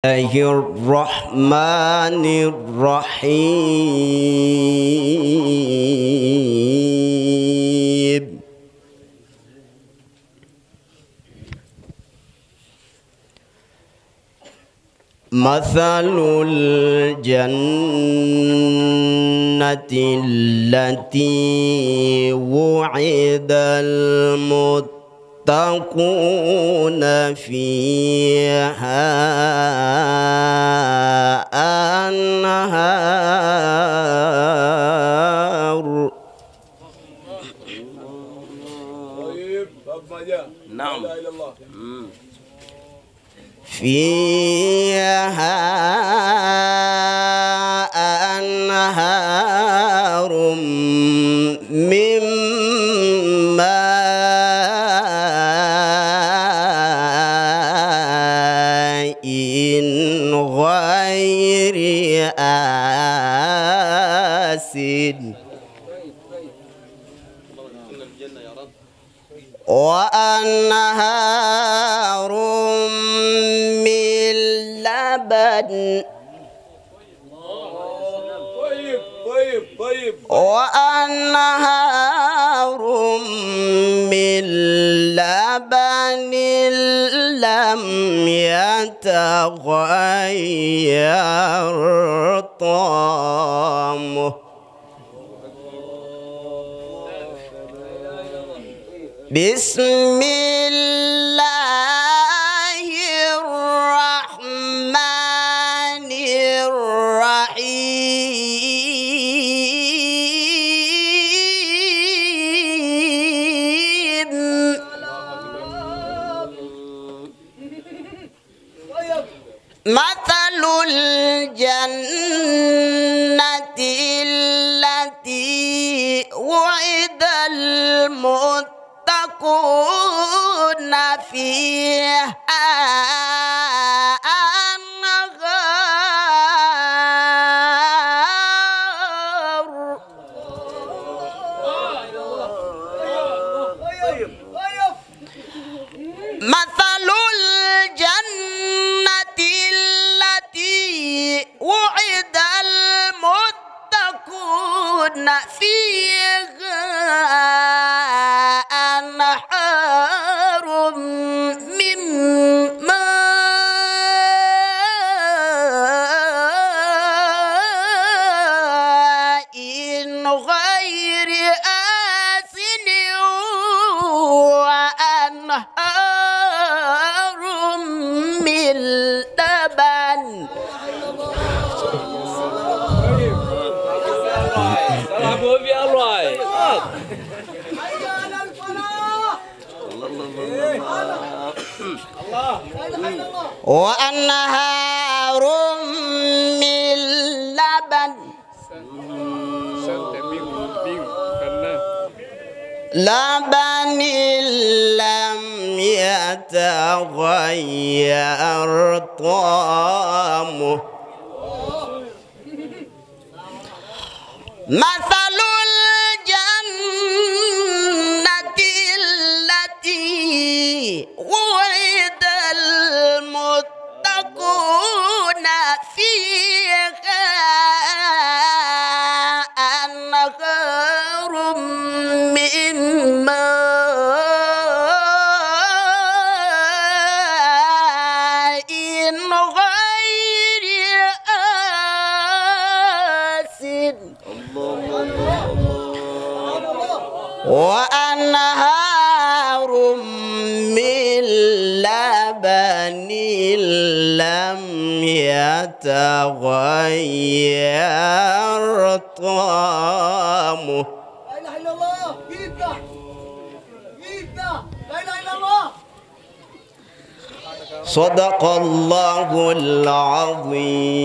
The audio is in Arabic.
الله الرحمن الرحيم. مثل الجنة التي وعد المتقون فيها أنهار. نعم. فيها أنهار من ماء غير آسن وأنهار من لبن وأنهار من لبن لم يتغير طعمه. بسم الله الرحمن الرحيم. مثل الجنة التي وعد المتقون فيها مثل الجنة التي وعد المتقون فيها أنهار من ماء غير آسن وأنهار من لبن. وأنهار من لبن لم يتغير طعمه. مثل الجنة التي وعد المتقون فيها أنهار من ماء غير آسن وأنهار من لبن لم يتغير طعمه. لا إله إلا الله. لا إله إلا الله. صدق الله العظيم.